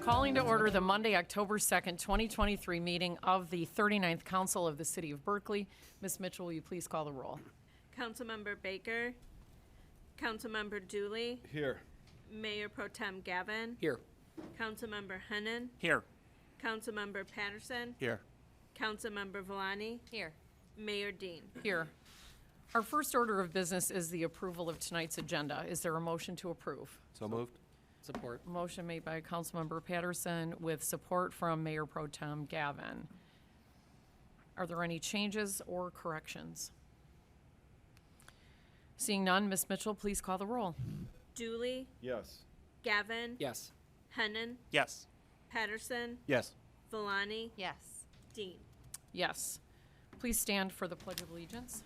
Calling to order the Monday, October 2nd, 2023 meeting of the 39th Council of the City of Berkeley. Ms. Mitchell, will you please call the roll? Councilmember Baker. Councilmember Dooley. Here. Mayor Pro Tem Gavin. Here. Councilmember Hennon. Here. Councilmember Patterson. Here. Councilmember Villani. Here. Mayor Dean. Here. Our first order of business is the approval of tonight's agenda. Is there a motion to approve? So moved. Support. Motion made by Councilmember Patterson with support from Mayor Pro Tem Gavin. Are there any changes or corrections? Seeing none, Ms. Mitchell, please call the roll. Dooley. Yes. Gavin. Yes. Hennon. Yes. Patterson. Yes. Villani. Yes. Dean. Yes. Please stand for the Pledge of Allegiance.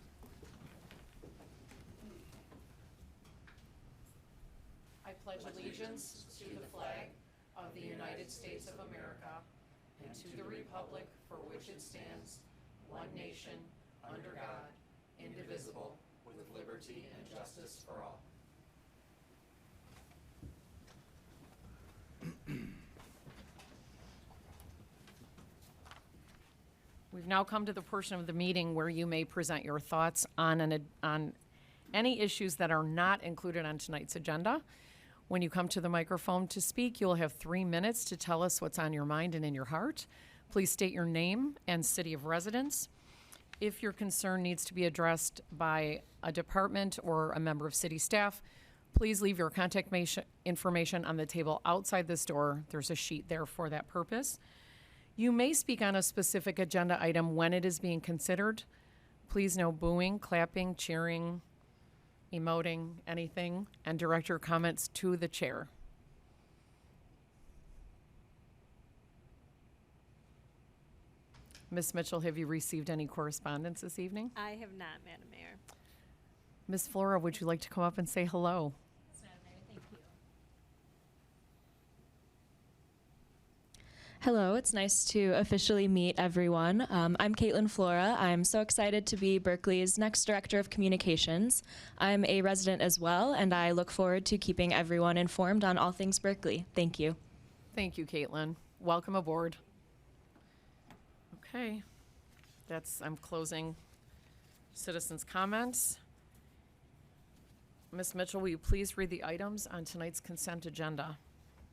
I pledge allegiance to the flag of the United States of America and to the republic for which it stands, one nation, under God, indivisible, with liberty and justice for all. We've now come to the portion of the meeting where you may present your thoughts on any issues that are not included on tonight's agenda. When you come to the microphone to speak, you'll have 3 minutes to tell us what's on your mind and in your heart. Please state your name and city of residence. If your concern needs to be addressed by a department or a member of city staff, please leave your contact information on the table outside this door. There's a sheet there for that purpose. You may speak on a specific agenda item when it is being considered. Please no booing, clapping, cheering, emoting, anything, and direct your comments to the chair. Ms. Mitchell, have you received any correspondence this evening? I have not, Madam Mayor. Ms. Flora, would you like to come up and say hello? Hello, it's nice to officially meet everyone. I'm Caitlin Flora. I'm so excited to be Berkeley's next Director of Communications. I'm a resident as well, and I look forward to keeping everyone informed on all things Berkeley. Thank you. Thank you, Caitlin. Welcome aboard. Okay, I'm closing citizens' comments. Ms. Mitchell, will you please read the items on tonight's consent agenda?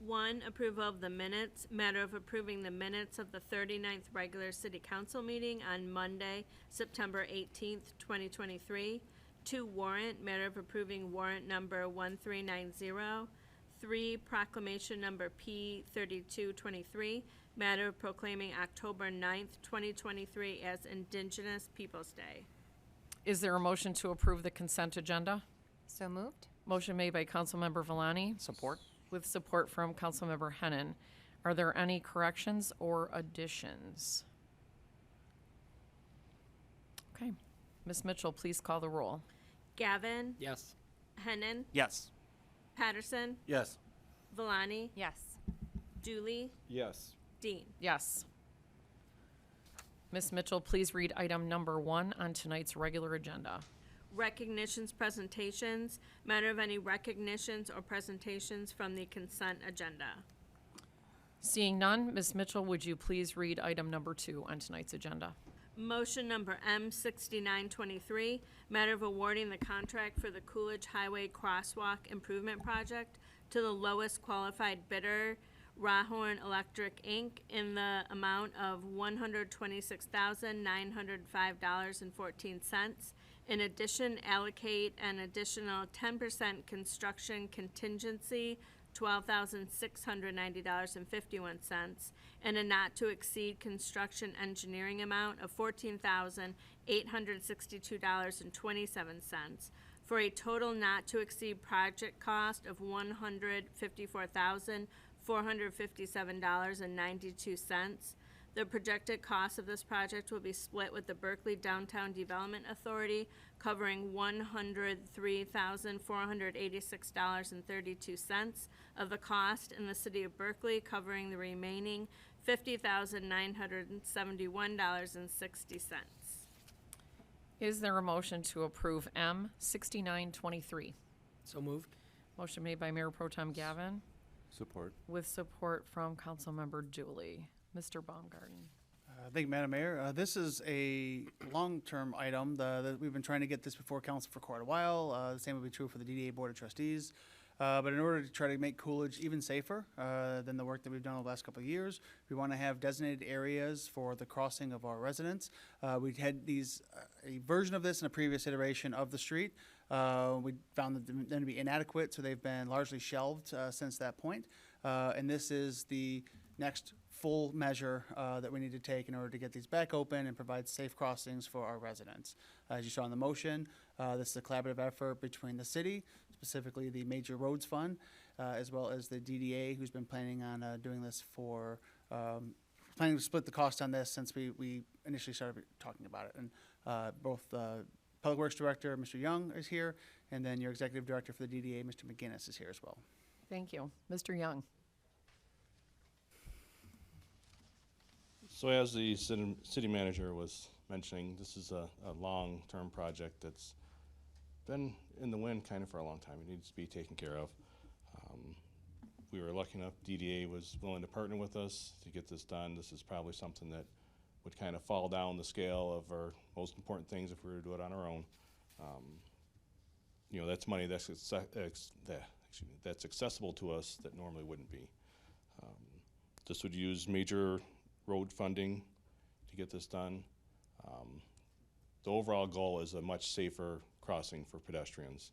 1, approval of the minutes. Matter of approving the minutes of the 39th regular city council meeting on Monday, September 18th, 2023. 2, warrant. Matter of approving warrant number 1390. 3, proclamation number P3223. Matter of proclaiming October 9th, 2023 as Indigenous Peoples' Day. Is there a motion to approve the consent agenda? So moved. Motion made by Councilmember Villani Support. with support from Councilmember Hennon. Are there any corrections or additions? Okay. Ms. Mitchell, please call the roll. Gavin. Yes. Hennon. Yes. Patterson. Yes. Villani. Yes. Dooley. Yes. Dean. Yes. Ms. Mitchell, please read item number 1 on tonight's regular agenda. Recognitions, presentations. Matter of any recognitions or presentations from the consent agenda. Seeing none, Ms. Mitchell, would you please read item number 2 on tonight's agenda? Motion number M6923, matter of awarding the contract for the Coolidge Highway Crosswalk Improvement Project to the lowest qualified bidder, Rahorn Electric, Inc., in the amount of $126,905.14. In addition, allocate an additional 10% construction contingency, $12,690.51, and a not-to-exceed construction engineering amount of $14,862.27, for a total not-to-exceed project cost of $154,457.92. The projected cost of this project will be split with the Berkeley Downtown Development Authority, covering $103,486.32 of the cost, and the City of Berkeley covering the remaining $50,971.60. Is there a motion to approve M6923? So moved. Motion made by Mayor Pro Tem Gavin, Support. with support from Councilmember Dooley. Mr. Baumgarten. Thank you, Madam Mayor. This is a long-term item. We've been trying to get this before council for quite a while. The same would be true for the DDA Board of Trustees. But in order to try to make Coolidge even safer than the work that we've done over the last couple of years, we want to have designated areas for the crossing of our residents. We had a version of this in a previous iteration of the street. We found them to be inadequate, so they've been largely shelved since that point. And this is the next full measure that we need to take in order to get these back open and provide safe crossings for our residents. As you saw in the motion, this is a collaborative effort between the city, specifically the Major Roads Fund, as well as the DDA, who's been planning on doing this for, planning to split the cost on this since we initially started talking about it. And both the Public Works Director, Mr. Young, is here, and then your Executive Director for the DDA, Mr. McGinnis, is here as well. Thank you. Mr. Young. So as the city manager was mentioning, this is a long-term project that's been in the wind kind of for a long time. It needs to be taken care of. We were lucky enough, DDA was willing to partner with us to get this done. This is probably something that would kind of fall down the scale of our most important things if we were to do it on our own. You know, that's money that's accessible to us that normally wouldn't be. This would use major road funding to get this done. The overall goal is a much safer crossing for pedestrians.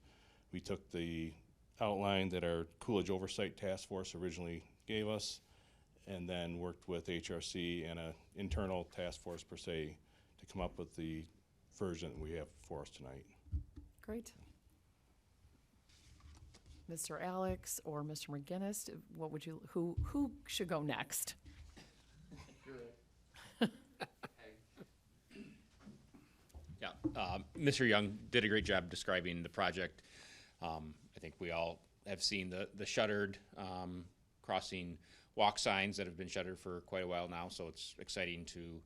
We took the outline that our Coolidge Oversight Task Force originally gave us and then worked with HRC and an internal task force per se to come up with the version that we have for us tonight. Great. Mr. Alex or Mr. McGinnis, what would you, who should go next? Yeah, Mr. Young did a great job describing the project. I think we all have seen the shuttered crossing walk signs that have been shuttered for quite a while now, so it's exciting to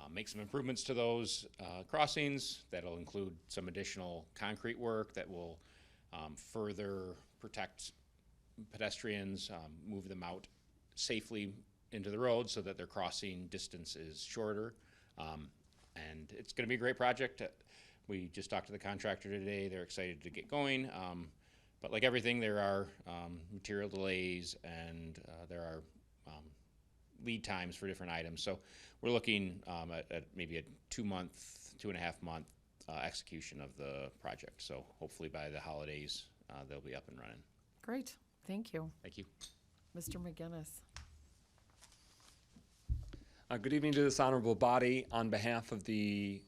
make some improvements to those crossings. That'll include some additional concrete work that will further protect pedestrians, move them out safely into the road so that their crossing distance is shorter. And it's going to be a great project. We just talked to the contractor today. They're excited to get going. But like everything, there are material delays and there are lead times for different items. So we're looking at maybe a 2.5 month execution of the project. So hopefully by the holidays, they'll be up and running. Great. Thank you. Thank you. Mr. McGinnis. Good evening to this honorable body. On behalf of the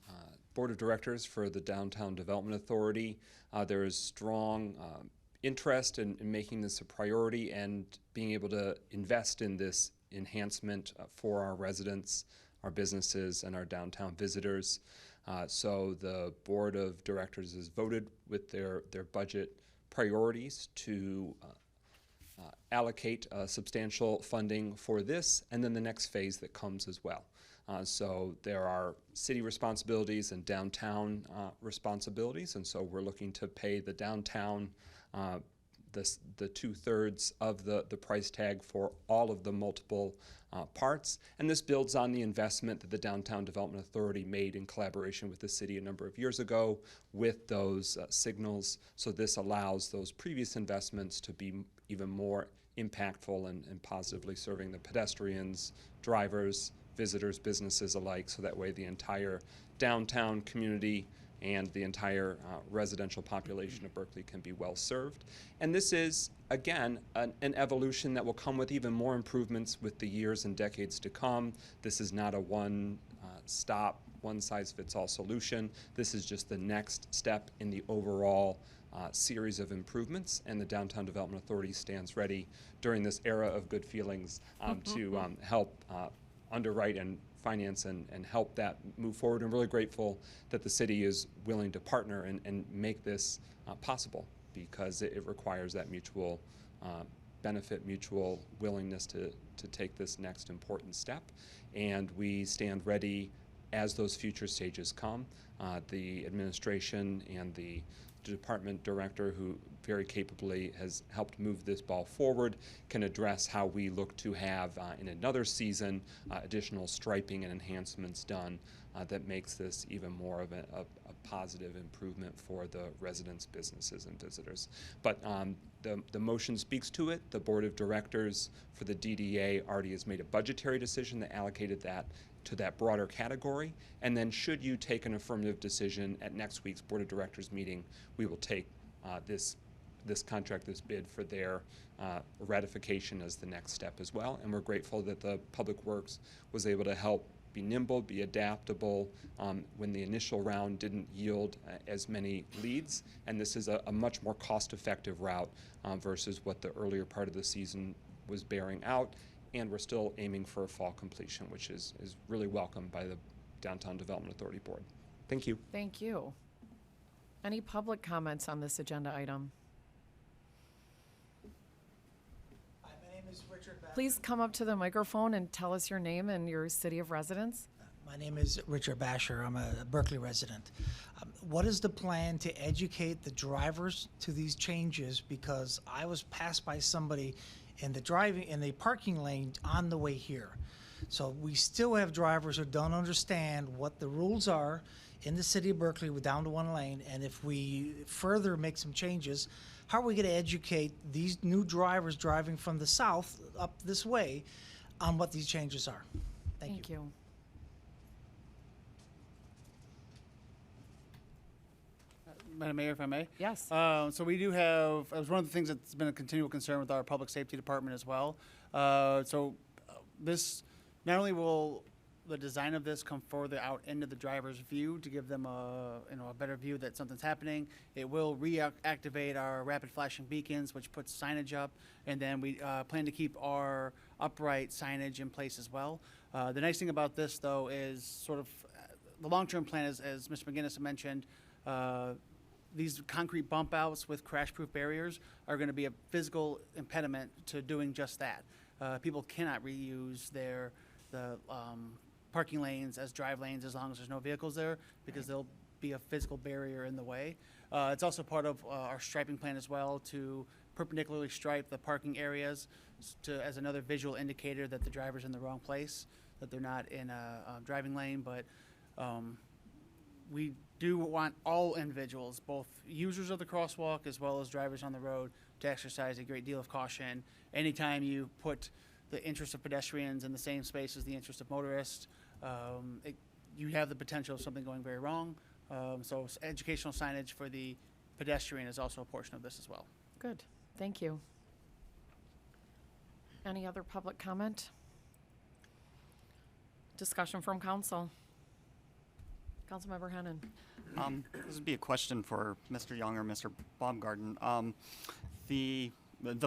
Board of Directors for the Downtown Development Authority, there is strong interest in making this a priority and being able to invest in this enhancement for our residents, our businesses, and our downtown visitors. So the Board of Directors has voted with their budget priorities to allocate substantial funding for this, and then the next phase that comes as well. So there are city responsibilities and downtown responsibilities, and so we're looking to pay the downtown the 2/3 of the price tag for all of the multiple parts. And this builds on the investment that the Downtown Development Authority made in collaboration with the city a number of years ago with those signals. So this allows those previous investments to be even more impactful and positively serving the pedestrians, drivers, visitors, businesses alike, so that way the entire downtown community and the entire residential population of Berkley can be well served. And this is, again, an evolution that will come with even more improvements with the years and decades to come. This is not a one-stop, one-size-fits-all solution. This is just the next step in the overall series of improvements, and the Downtown Development Authority stands ready during this era of good feelings to help underwrite and finance and help that move forward. I'm really grateful that the city is willing to partner and make this possible, because it requires that mutual benefit, mutual willingness to take this next important step. And we stand ready as those future stages come. The administration and the department director, who very capably has helped move this ball forward, can address how we look to have in another season additional striping and enhancements done that makes this even more of a positive improvement for the residents, businesses, and visitors. But the motion speaks to it. The board of directors for the DDA already has made a budgetary decision that allocated that to that broader category. And then should you take an affirmative decision at next week's board of directors meeting, we will take this contract, this bid, for their ratification as the next step as well. And we're grateful that the Public Works was able to help be nimble, be adaptable when the initial round didn't yield as many leads. And this is a much more cost-effective route versus what the earlier part of the season was bearing out. And we're still aiming for a fall completion, which is really welcomed by the Downtown Development Authority Board. Thank you. Thank you. Any public comments on this agenda item? Hi, my name is Richard Basher. Please come up to the microphone and tell us your name and your city of residence. My name is Richard Basher. I'm a Berkley resident. What is the plan to educate the drivers to these changes? Because I was passed by somebody in the parking lane on the way here. So we still have drivers who don't understand what the rules are in the city of Berkeley with down to one lane. And if we further make some changes, how are we going to educate these new drivers driving from the south up this way on what these changes are? Thank you. Madam Mayor, if I may? Yes. So we do have, it was one of the things that's been a continual concern with our public safety department as well. This, not only will the design of this come further out into the driver's view to give them a better view that something's happening, it will reactivate our rapid flashing beacons, which puts signage up, and then we plan to keep our upright signage in place as well. The nice thing about this, though, is sort of the long-term plan, as Mr. McGinnis mentioned, these concrete bump outs with crash-proof barriers are going to be a physical impediment to doing just that. People cannot reuse the parking lanes as drive lanes as long as there's no vehicles there, because there'll be a physical barrier in the way. It's also part of our striping plan as well, to perpendicularly stripe the parking areas as another visual indicator that the driver's in the wrong place, that they're not in a driving lane. But we do want all individuals, both users of the crosswalk as well as drivers on the road, to exercise a great deal of caution. Anytime you put the interest of pedestrians in the same space as the interest of motorists, you have the potential of something going very wrong. So educational signage for the pedestrian is also a portion of this as well. Good. Thank you. Any other public comment? Discussion from council. Councilmember Hennon. This would be a question for Mr. Young or Mr. Baumgarten. The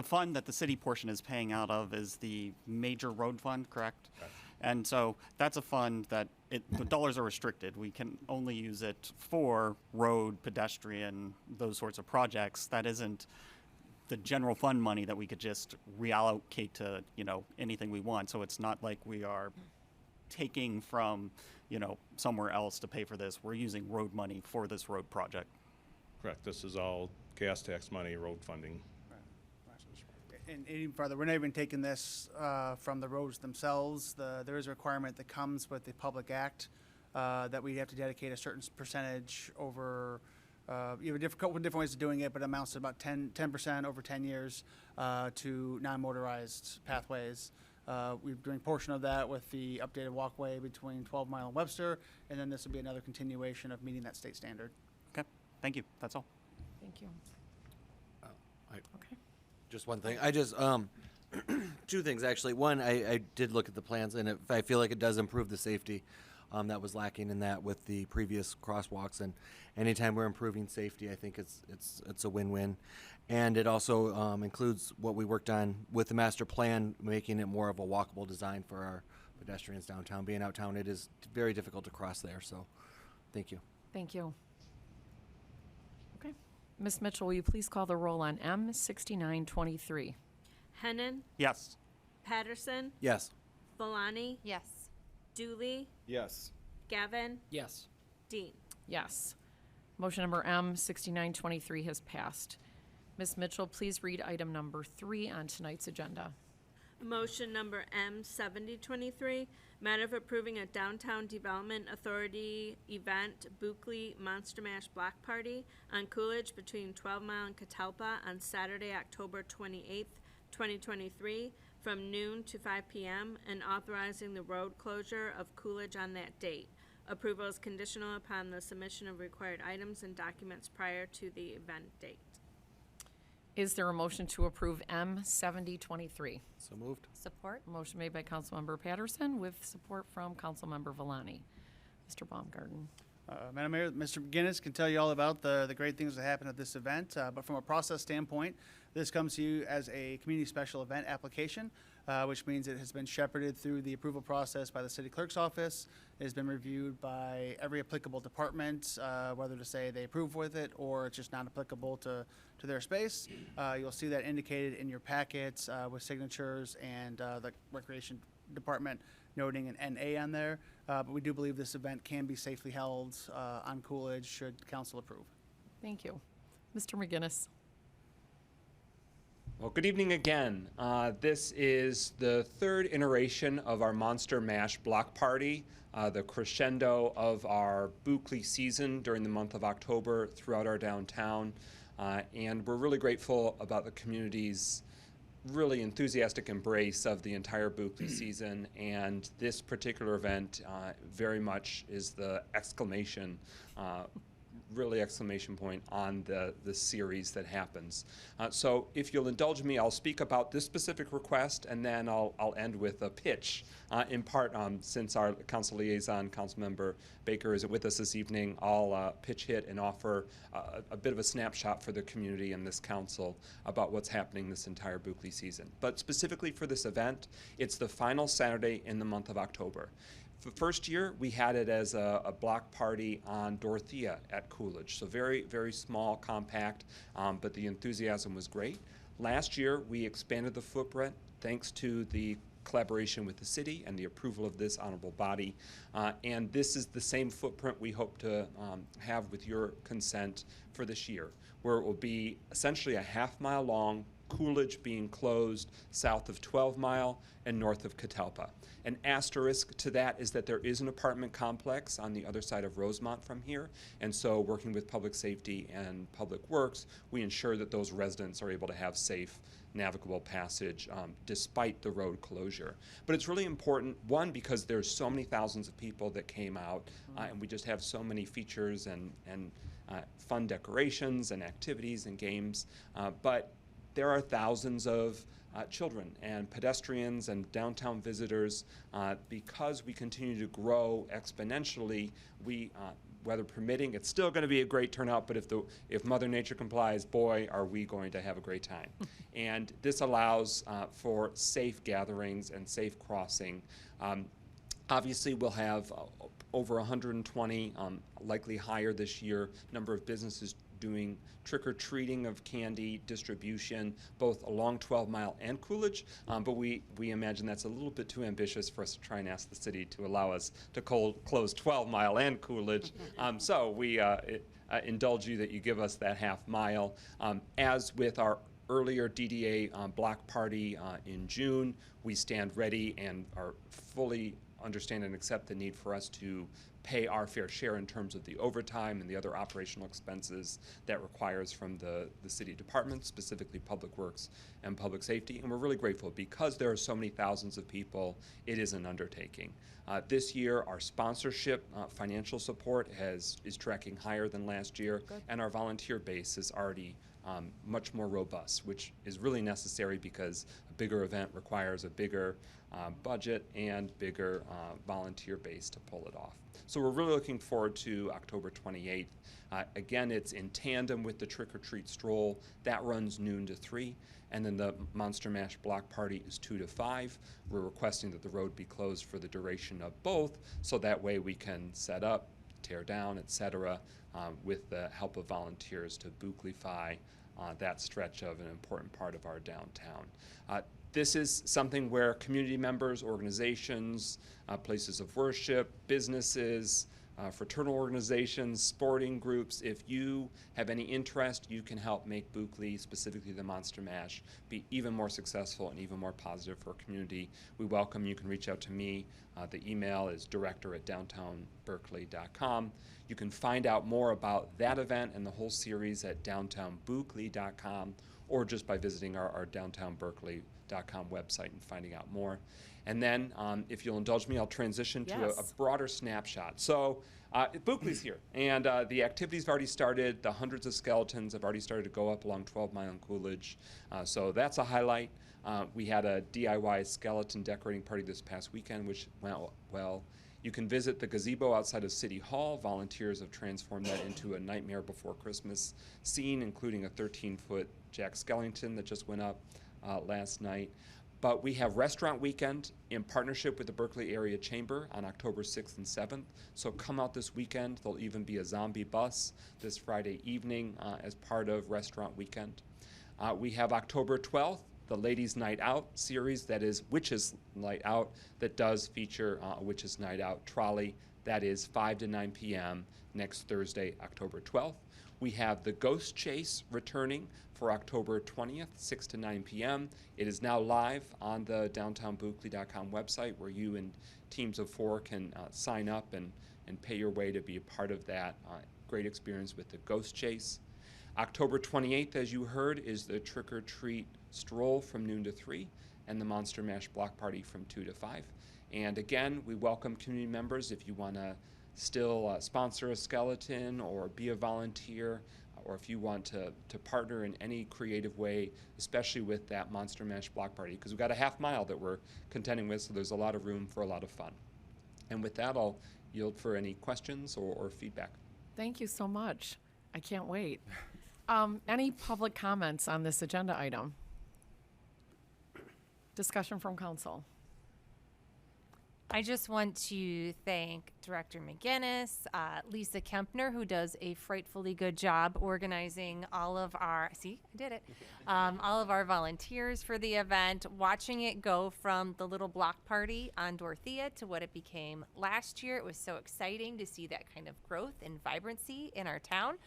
fund that the city portion is paying out of is the major road fund, correct? Correct. And so that's a fund that the dollars are restricted. We can only use it for road, pedestrian, those sorts of projects. That isn't the general fund money that we could just reallocate to, anything we want. So it's not like we are taking from, somewhere else to pay for this. We're using road money for this road project. Correct. This is all gas tax money, road funding. And even further, we're not even taking this from the roads themselves. There is a requirement that comes with the Public Act that we have to dedicate a certain percentage over. You have a couple of different ways of doing it, but it amounts to about 10% over 10 years to non-motorized pathways. We're doing a portion of that with the updated walkway between 12 Mile and Webster, and then this will be another continuation of meeting that state standard. Okay, thank you. That's all. Thank you. Okay. Just one thing. I just, two things actually. One, I did look at the plans, and I feel like it does improve the safety that was lacking in that with the previous crosswalks. And anytime we're improving safety, I think it's a win-win. And it also includes what we worked on with the master plan, making it more of a walkable design for our pedestrians downtown. Being outtown, it is very difficult to cross there. So, thank you. Thank you. Okay. Ms. Mitchell, will you please call the roll on M6923? Hennon, Yes. Patterson, Yes. Valani, Yes. Dooley, Yes. Gavin, Yes. Dean. Yes. Motion number M 6923 has passed. Ms. Mitchell, please read item number 3 on tonight's agenda. Motion number M 7023, matter of approving a Downtown Development Authority event, Berkley Monster Mash Block Party on Coolidge between 12 Mile and Catalpa on Saturday, October 28th, 2023, from noon to 5 p.m., and authorizing the road closure of Coolidge on that date. Approval is conditional upon the submission of required items and documents prior to the event date. Is there a motion to approve M 7023? So moved. Support. Motion made by Councilmember Patterson with support from Councilmember Villani. Mr. Baumgarten. Madam Mayor, Mr. McGinnis can tell you all about the great things that happen at this event, but from a process standpoint, this comes to you as a community special event application, which means it has been shepherded through the approval process by the city clerk's office. It has been reviewed by every applicable department, whether to say they approve with it or it's just not applicable to their space. You'll see that indicated in your packets with signatures and the Recreation Department noting an NA on there. But we do believe this event can be safely held on Coolidge should council approve. Thank you. Mr. McGinnis. Well, good evening again. This is the third iteration of our Monster Mash Block Party, the crescendo of our Berkley season during the month of October throughout our downtown. And we're really grateful about the community's really enthusiastic embrace of the entire Berkley season, and this particular event very much is the exclamation point on the series that happens. So if you'll indulge me, I'll speak about this specific request, and then I'll end with a pitch. In part, since our council liaison, Councilmember Baker, is with us this evening, I'll pitch hit and offer a bit of a snapshot for the community and this council about what's happening this entire Berkley season. But specifically for this event, it's the final Saturday in the month of October. The first year, we had it as a block party on Dorothea at Coolidge. So very, very small, compact, but the enthusiasm was great. Last year, we expanded the footprint thanks to the collaboration with the city and the approval of this honorable body. And this is the same footprint we hope to have with your consent for this year, where it will be essentially a half-mile long, Coolidge being closed south of 12 Mile and north of Catalpa. An asterisk to that is that there is an apartment complex on the other side of Rosemont from here, and so working with public safety and public works, we ensure that those residents are able to have safe, navigable passage despite the road closure. But it's really important, one, because there's so many thousands of people that came out, and we just have so many features and fun decorations and activities and games, but there are thousands of children and pedestrians and downtown visitors. Because we continue to grow exponentially, we, weather permitting, it's still going to be a great turnout, but if Mother Nature complies, boy, are we going to have a great time. And this allows for safe gatherings and safe crossing. Obviously, we'll have over 120, likely higher this year, number of businesses doing trick-or-treating of candy distribution, both along 12 Mile and Coolidge, but we imagine that's a little bit too ambitious for us to try and ask the city to allow us to close 12 Mile and Coolidge. So we indulge you that you give us that half mile. As with our earlier DDA block party in June, we stand ready and are fully understand and accept the need for us to pay our fair share in terms of the overtime and the other operational expenses that requires from the city departments, specifically Public Works and Public Safety. And we're really grateful because there are so many thousands of people, it is an undertaking. This year, our sponsorship financial support is tracking higher than last year, and our volunteer base is already much more robust, which is really necessary because a bigger event requires a bigger budget and bigger volunteer base to pull it off. So we're really looking forward to October 28th. Again, it's in tandem with the trick-or-treat stroll. That runs noon to 3, and then the Monster Mash block party is 2 to 5. We're requesting that the road be closed for the duration of both, so that way we can set up, tear down, etc., with the help of volunteers to Berkleyfy that stretch of an important part of our downtown. This is something where community members, organizations, places of worship, businesses, fraternal organizations, sporting groups, if you have any interest, you can help make Berkley, specifically the Monster Mash, be even more successful and even more positive for our community. We welcome you. Can reach out to me. The email is director@downtownberkley.com. You can find out more about that event and the whole series at downtownberkley.com, or just by visiting our downtownberkley.com website and finding out more. And then, if you'll indulge me, I'll transition to a broader snapshot. So, Berkley's here, and the activities have already started. The hundreds of skeletons have already started to go up along 12 Mile and Coolidge. So that's a highlight. We had a DIY skeleton decorating party this past weekend, which went well. You can visit the gazebo outside of City Hall. Volunteers have transformed that into a Nightmare Before Christmas scene, including a 13-foot Jack Skellington that just went up last night. But we have Restaurant Weekend in partnership with the Berkley Area Chamber on October 6th and 7th. So come out this weekend. There'll even be a zombie bus this Friday evening as part of Restaurant Weekend. We have October 12th, the Ladies' Night Out series, that is Witches' Night Out, that does feature a Witches' Night Out trolley. That is 5 to 9 p.m. next Thursday, October 12th. We have the Ghost Chase returning for October 20th, 6 to 9 p.m. It is now live on the downtownberkley.com website, where you and teams of 4 can sign up and pay your way to be a part of that great experience with the Ghost Chase. October 28th, as you heard, is the Trick or Treat Stroll from noon to 3 and the Monster Mash Block Party from 2 to 5. And again, we welcome community members if you want to still sponsor a skeleton or be a volunteer, or if you want to partner in any creative way, especially with that Monster Mash Block Party, because we've got a half mile that we're contending with, so there's a lot of room for a lot of fun. And with that, I'll yield for any questions or feedback. Thank you so much. I can't wait. Any public comments on this agenda item? Discussion from council. I just want to thank Director McGinnis, Lisa Kempner, who does a frightfully good job organizing all of our, all of our volunteers for the event, watching it go from the little block party on Dorothea to what it became last year. It was so exciting to see that kind of growth and vibrancy in our town.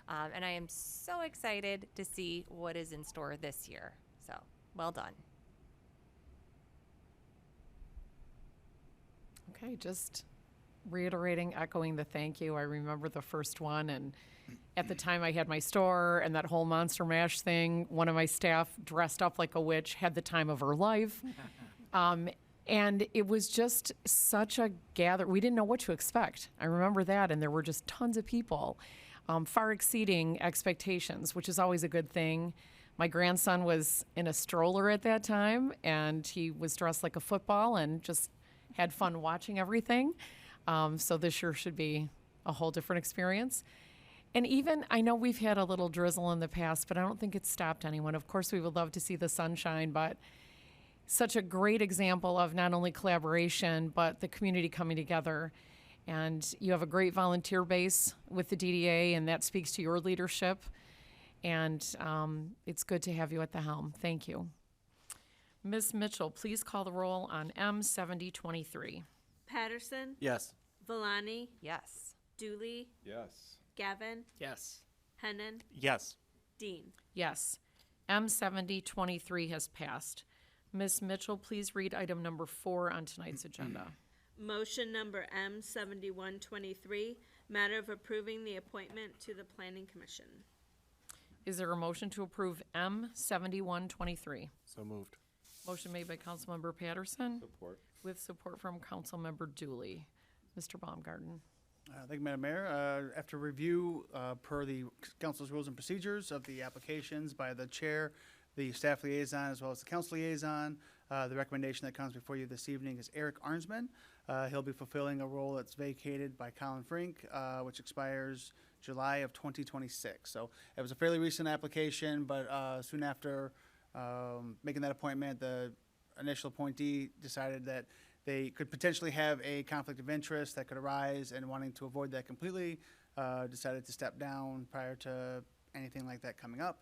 And I am so excited to see what is in store this year. So, well done. Okay, just reiterating, echoing the thank you. I remember the first one, and at the time I had my store and that whole Monster Mash thing. One of my staff dressed up like a witch, had the time of her life. And it was just such a gather. We didn't know what to expect. I remember that, and there were just tons of people, far exceeding expectations, which is always a good thing. My grandson was in a stroller at that time, and he was dressed like a football and just had fun watching everything. So this year should be a whole different experience. And even, I know we've had a little drizzle in the past, but I don't think it's stopped anyone. Of course, we would love to see the sunshine, but such a great example of not only collaboration, but the community coming together. And you have a great volunteer base with the DDA, and that speaks to your leadership. And it's good to have you at the helm. Thank you. Ms. Mitchell, please call the roll on M7023. Patterson, Yes. Valani, Yes. Dooley, Yes. Gavin, Yes. Hennan, Yes. Dean. Yes. M7023 has passed. Ms. Mitchell, please read item number 4 on tonight's agenda. Motion number M7123, matter of approving the appointment to the Planning Commission. Is there a motion to approve M7123? So moved. Motion made by Councilmember Patterson Support. with support from Councilmember Dooley. Mr. Baumgarten. Thank you, Madam Mayor. After review per the council's rules and procedures of the applications by the chair, the staff liaison, as well as the council liaison, the recommendation that comes before you this evening is Eric Arnsman. He'll be fulfilling a role that's vacated by Colin Frink, which expires July of 2026. So it was a fairly recent application, but soon after making that appointment, the initial appointee decided that they could potentially have a conflict of interest that could arise, and wanting to avoid that completely, decided to step down prior to anything like that coming up.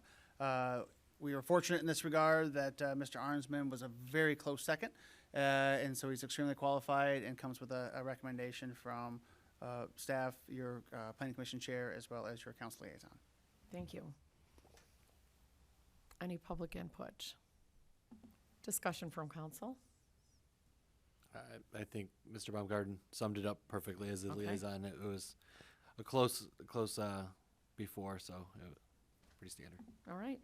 we were fortunate in this regard that Mr. Arnsman was a very close second, and so he's extremely qualified and comes with a recommendation from staff, your Planning Commission Chair, as well as your Council Liaison. Thank you. Any public input? Discussion from council? I think Mr. Baumgarten summed it up perfectly as the Okay. liaison. It was a close before, so pretty standard. All right.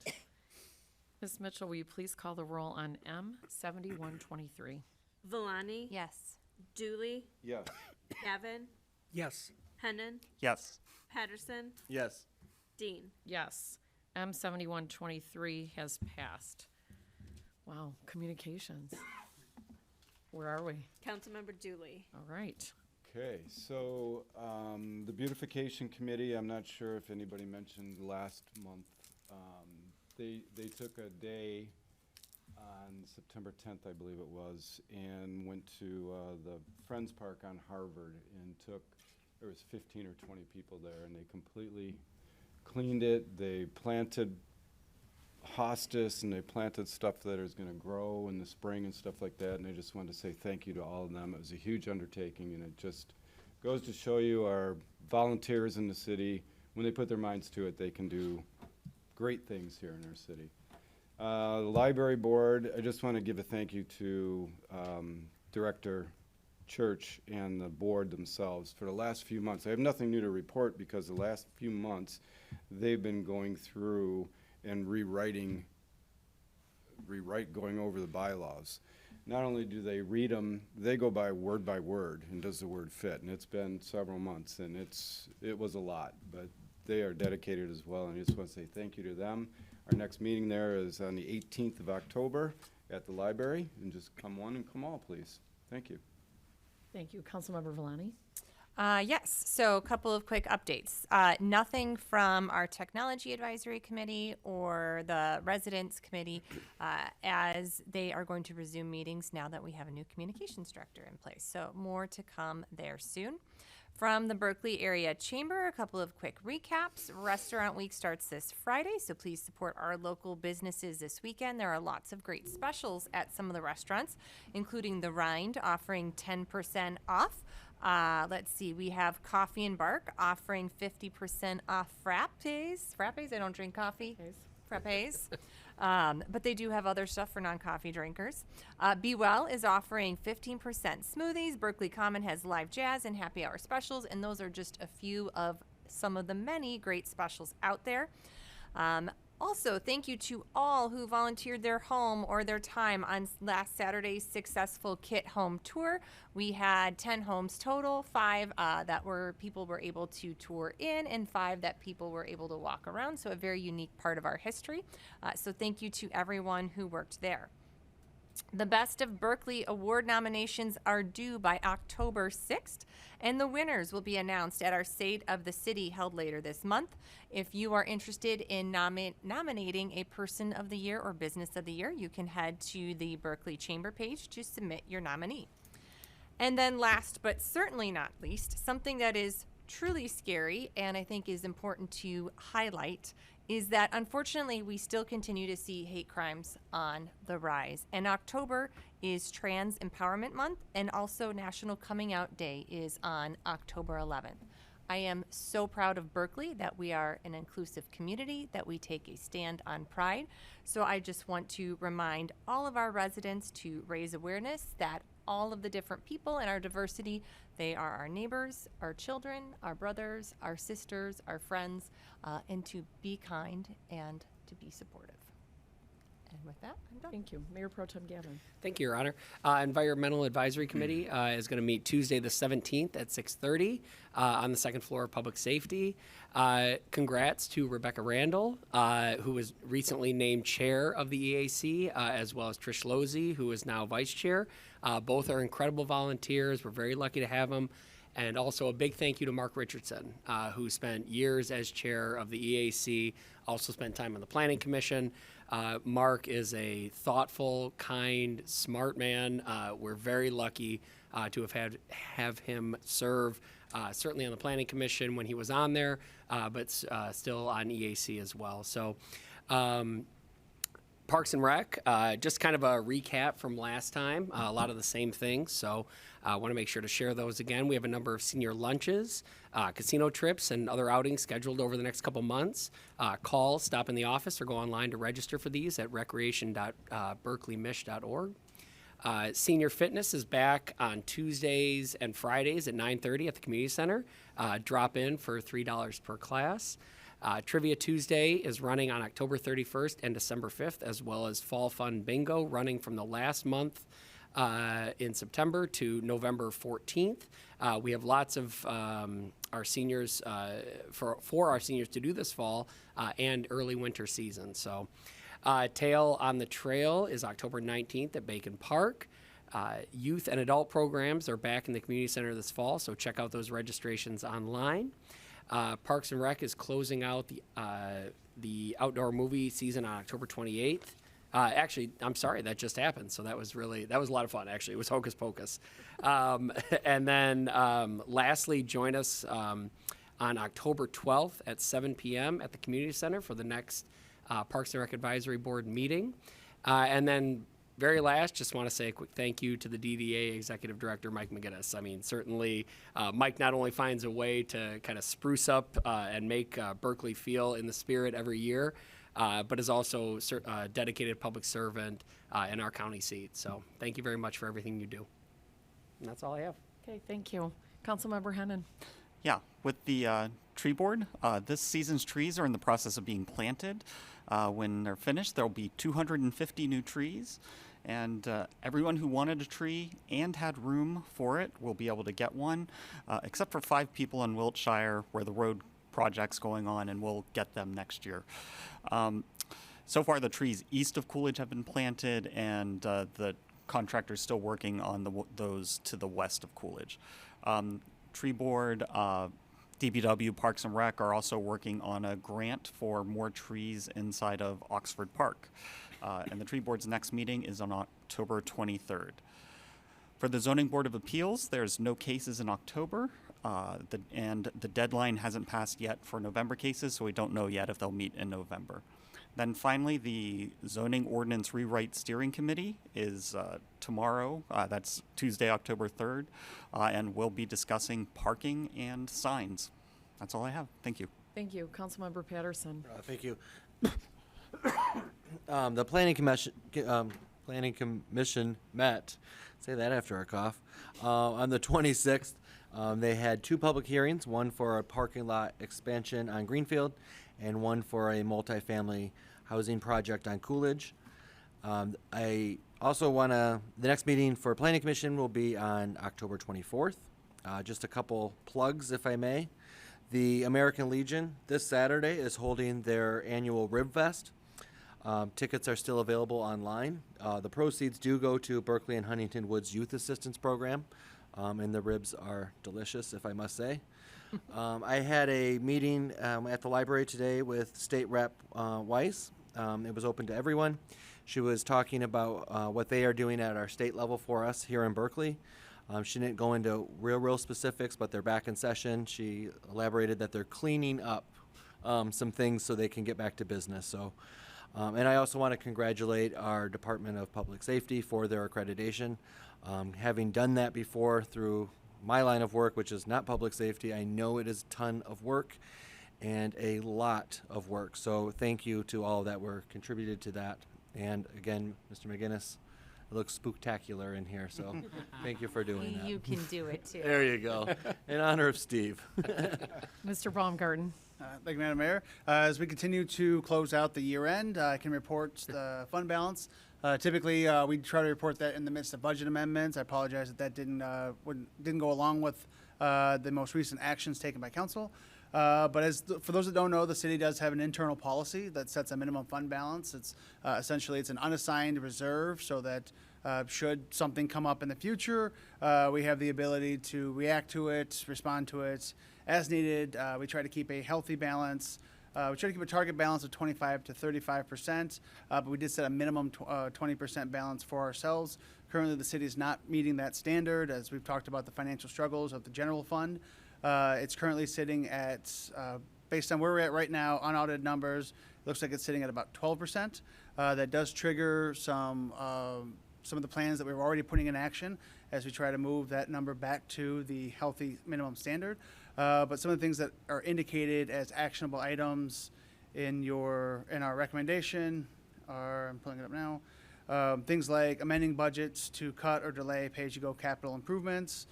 Ms. Mitchell, will you please call the roll on M7123? Valani. Yes. Dooley. Yes. Gavin. Yes. Hennon. Yes. Patterson. Yes. Dean. Yes. M7123 has passed. Wow, communications. Where are we? Councilmember Dooley. All right. Okay, so the beautification committee, I'm not sure if anybody mentioned last month, they took a day on September 10th, I believe it was, and went to the Friends Park on Harvard and there was 15 or 20 people there, and they completely cleaned it. They planted hostas and they planted stuff that is going to grow in the spring and stuff like that, and I just wanted to say thank you to all of them. It was a huge undertaking, and it just goes to show you our volunteers in the city, when they put their minds to it, they can do great things here in our city. The library board, I just want to give a thank you to Director Church and the board themselves for the last few months. I have nothing new to report because the last few months they've been going through and going over the bylaws. Not only do they read them, they go by word, and does the word fit? And it's been several months, and it was a lot, but they are dedicated as well, and I just want to say thank you to them. Our next meeting there is on the 18th of October at the library, and just come one and come all, please. Thank you. Thank you. Councilmember Valani? Yes, so a couple of quick updates. Nothing from our Technology Advisory Committee or the Residents Committee as they are going to resume meetings now that we have a new communications director in place. So more to come there soon. From the Berkley Area Chamber, a couple of quick recaps. Restaurant Week starts this Friday, so please support our local businesses this weekend. There are lots of great specials at some of the restaurants, including the Rind offering 10% off. Let's see, we have Coffee and Bark offering 50% off frappes. Frappes? I don't drink coffee. Frappes. But they do have other stuff for non-coffee drinkers. Be Well is offering 15% smoothies. Berkley Common has live jazz and happy hour specials, and those are just a few of some of the many great specials out there. Also, thank you to all who volunteered their home or their time on last Saturday's successful Kit Home Tour. We had 10 homes total, 5 people were able to tour in, and 5 that people were able to walk around. So a very unique part of our history. So thank you to everyone who worked there. The Best of Berkley Award nominations are due by October 6th, and the winners will be announced at our State of the City held later this month. If you are interested in nominating a Person of the Year or Business of the Year, you can head to the Berkley Chamber page to submit your nominee. And then last but certainly not least, something that is truly scary and I think is important to highlight is that unfortunately we still continue to see hate crimes on the rise. And October is Trans Empowerment Month, and also National Coming Out Day is on October 11th. I am so proud of Berkley that we are an inclusive community, that we take a stand on pride. So I just want to remind all of our residents to raise awareness that all of the different people in our diversity, they are our neighbors, our children, our brothers, our sisters, our friends, and to be kind and to be supportive. And with that, I'm done. Thank you. Mayor Pro Tem Gavin. Thank you, Your Honor. Environmental Advisory Committee is going to meet Tuesday the 17th at 6:30 on the second floor of Public Safety. Congrats to Rebecca Randall, who was recently named chair of the EAC, as well as Trish Losey, who is now vice chair. Both are incredible volunteers. We're very lucky to have them. And also a big thank you to Mark Richardson, who spent years as chair of the EAC, also spent time on the Planning Commission. Mark is a thoughtful, kind, smart man. We're very lucky to have him serve, certainly on the Planning Commission when he was on there, but still on EAC as well. So Parks and Rec, just kind of a recap from last time, a lot of the same things. So I want to make sure to share those again. We have a number of senior lunches, casino trips, and other outings scheduled over the next couple months. Call, stop in the office, or go online to register for these at recreation.berkleymich.org. Senior Fitness is back on Tuesdays and Fridays at 9:30 at the community center. Drop in for $3 per class. Trivia Tuesday is running on October 31st and December 5th, as well as Fall Fun Bingo running from the last month in September to November 14th. We have lots of our seniors, for our seniors to do this fall and early winter season. So Tail on the Trail is October 19th at Bacon Park. Youth and adult programs are back in the community center this fall, so check out those registrations online. Parks and Rec is closing out the outdoor movie season on October 28th. Actually, I'm sorry, that just happened. So that was a lot of fun, actually. It was hocus pocus. And then lastly, join us on October 12th at 7 p.m. at the community center for the next Parks and Rec Advisory Board meeting. And then very last, just want to say a quick thank you to the DDA Executive Director, Mike McGinnis. I mean, certainly Mike not only finds a way to kind of spruce up and make Berkley feel in the spirit every year, but is also a dedicated public servant in our county seat. So thank you very much for everything you do. And that's all I have. Okay, thank you. Councilmember Hennon. Yeah, with the tree board, this season's trees are in the process of being planted. When they're finished, there'll be 250 new trees, and everyone who wanted a tree and had room for it will be able to get one, except for 5 people in Wiltshire where the road project's going on, and we'll get them next year. So far, the trees east of Coolidge have been planted, and the contractor's still working on those to the west of Coolidge. Tree board, DPW, Parks and Rec are also working on a grant for more trees inside of Oxford Park. And the tree board's next meeting is on October 23rd. For the Zoning Board of Appeals, there's no cases in October, and the deadline hasn't passed yet for November cases, so we don't know yet if they'll meet in November. Then finally, the Zoning Ordinance Rewrite Steering Committee is tomorrow. That's Tuesday, October 3rd, and we'll be discussing parking and signs. That's all I have. Thank you. Thank you. Councilmember Patterson. Thank you. The Planning Commission met, say that after a cough, on the 26th. They had 2 public hearings, one for a parking lot expansion on Greenfield and one for a multifamily housing project on Coolidge. I also the next meeting for Planning Commission will be on October 24th. Just a couple plugs, if I may. The American Legion this Saturday is holding their annual Rib Fest. Tickets are still available online. The proceeds do go to Berkley and Huntington Woods Youth Assistance Program, and the ribs are delicious, if I must say. I had a meeting at the library today with State Rep Weiss. It was open to everyone. She was talking about what they are doing at our state level for us here in Berkley. She didn't go into real specifics, but they're back in session. She elaborated that they're cleaning up some things so they can get back to business. So, and I also want to congratulate our Department of Public Safety for their accreditation. Having done that before through my line of work, which is not public safety, I know it is a ton of work and a lot of work. So thank you to all that were contributed to that. And again, Mr. McGinnis, it looks spooktacular in here, so thank you for doing that. You can do it too. There you go. In honor of Steve. Mr. Baumgarten. Thank you, Madam Mayor. As we continue to close out the year end, I can report the fund balance. Typically, we try to report that in the midst of budget amendments. I apologize that didn't go along with the most recent actions taken by council. But for those that don't know, the city does have an internal policy that sets a minimum fund balance. It's essentially it's an unassigned reserve, so that should something come up in the future, we have the ability to react to it, respond to it as needed. We try to keep a healthy balance. We try to keep a target balance of 25 to 35%, but we did set a minimum 20% balance for ourselves. Currently, the city is not meeting that standard, as we've talked about the financial struggles of the general fund. It's currently sitting at based on where we're at right now, unaudited numbers, looks like it's sitting at about 12%. That does trigger some of the plans that we were already putting in action as we try to move that number back to the healthy minimum standard. But some of the things that are indicated as actionable items in our recommendation are, I'm pulling it up now, things like amending budgets to cut or delay pay-as-you-go capital improvements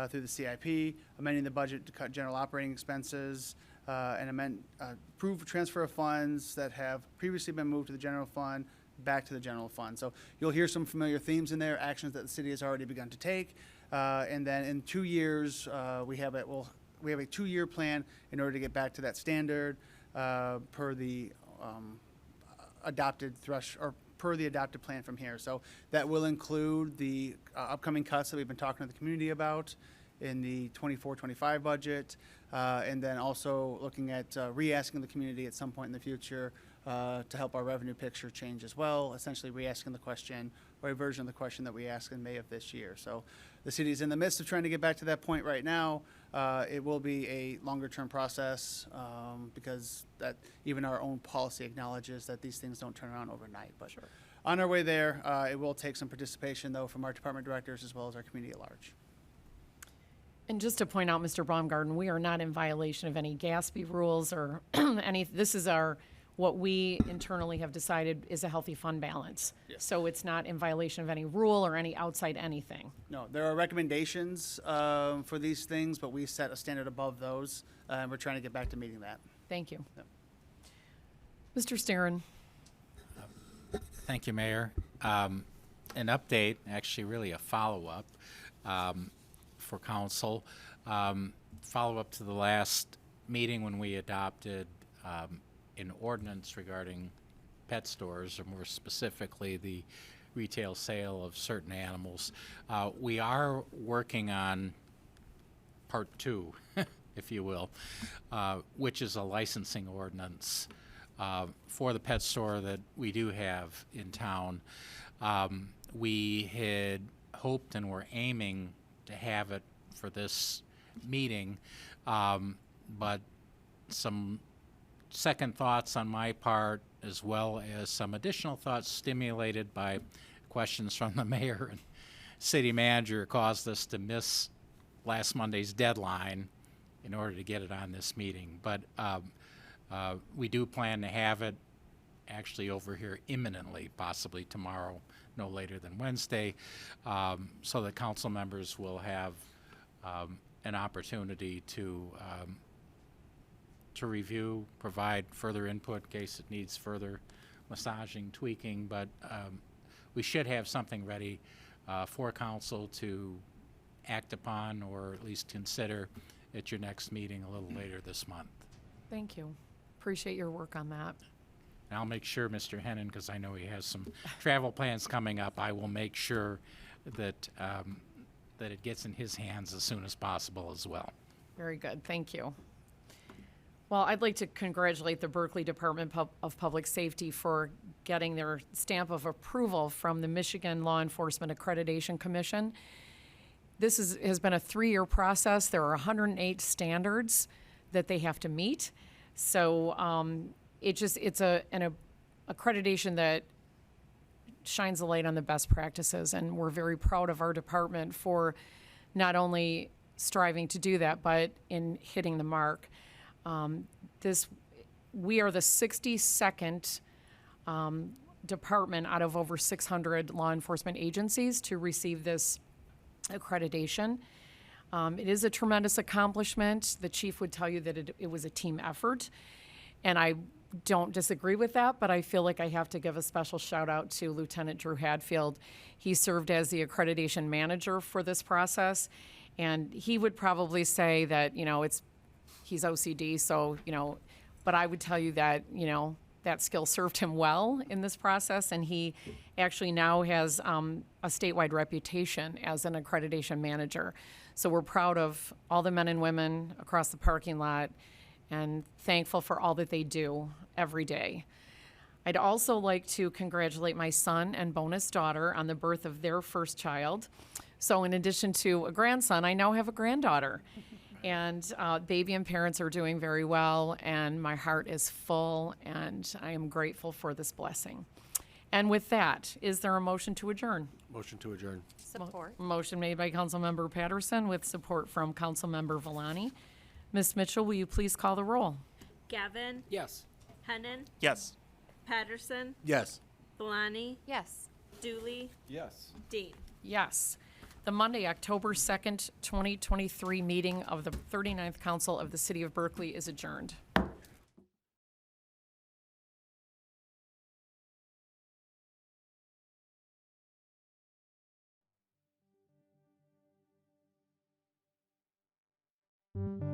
through the CIP, amending the budget to cut general operating expenses, and approve transfer of funds that have previously been moved to the general fund back to the general fund. So you'll hear some familiar themes in there, actions that the city has already begun to take. And then in 2 years, we have a 2-year plan in order to get back to that standard per the adopted plan from here. So that will include the upcoming cuts that we've been talking to the community about in the 24-25 budget, and then also looking at re-asking the community at some point in the future to help our revenue picture change as well, essentially re-asking the question or a version of the question that we asked in May of this year. So the city is in the midst of trying to get back to that point right now. It will be a longer-term process because that even our own policy acknowledges that these things don't turn around overnight. But sure, on our way there, it will take some participation, though, from our department directors as well as our community at large. And just to point out, Mr. Baumgarten, we are not in violation of any GASB rules or any. This is what we internally have decided is a healthy fund balance. Yes. So it's not in violation of any rule or any outside anything. No, there are recommendations for these things, but we set a standard above those, and we're trying to get back to meeting that. Thank you. Yep. Mr. Sterin. Thank you, Mayor. An update, actually really a follow-up for council. Follow-up to the last meeting when we adopted an ordinance regarding pet stores, or more specifically the retail sale of certain animals. We are working on part 2, if you will, which is a licensing ordinance for the pet store that we do have in town. We had hoped and were aiming to have it for this meeting, but some second thoughts on my part, as well as some additional thoughts stimulated by questions from the mayor and city manager, caused us to miss last Monday's deadline in order to get it on this meeting. But we do plan to have it actually over here imminently, possibly tomorrow, no later than Wednesday, so that council members will have an opportunity to review, provide further input in case it needs further massaging, tweaking, but we should have something ready for council to act upon or at least consider at your next meeting a little later this month. Thank you. Appreciate your work on that. And I'll make sure Mr. Hennon, because I know he has some travel plans coming up, I will make sure that that it gets in his hands as soon as possible as well. Very good. Thank you. Well, I'd like to congratulate the Berkley Department of Public Safety for getting their stamp of approval from the Michigan Law Enforcement Accreditation Commission. This has been a 3-year process. There are 108 standards that they have to meet. So it's an accreditation that shines a light on the best practices, and we're very proud of our department for not only striving to do that, but in hitting the mark. We are the 62nd department out of over 600 law enforcement agencies to receive this accreditation. It is a tremendous accomplishment. The chief would tell you that it was a team effort, and I don't disagree with that, but I feel like I have to give a special shout out to Lieutenant Drew Hadfield. He served as the accreditation manager for this process, and he would probably say that, he's OCD, so, but I would tell you that, that skill served him well in this process, and he actually now has a statewide reputation as an accreditation manager. So we're proud of all the men and women across the parking lot and thankful for all that they do every day. I'd also like to congratulate my son and bonus daughter on the birth of their first child. So in addition to a grandson, I now have a granddaughter. And baby and parents are doing very well, and my heart is full, and I am grateful for this blessing. And with that, is there a motion to adjourn? Motion to adjourn. Support. Motion made by Councilmember Patterson with support from Councilmember Villani. Ms. Mitchell, will you please call the roll? Gavin, Yes. Hennan, Yes. Patterson, Yes. Villani, Yes. Dooley, Yes. Dean. Yes. The Monday, October 2nd, 2023 meeting of the 39th Council of the City of Berkeley is adjourned. Thank you.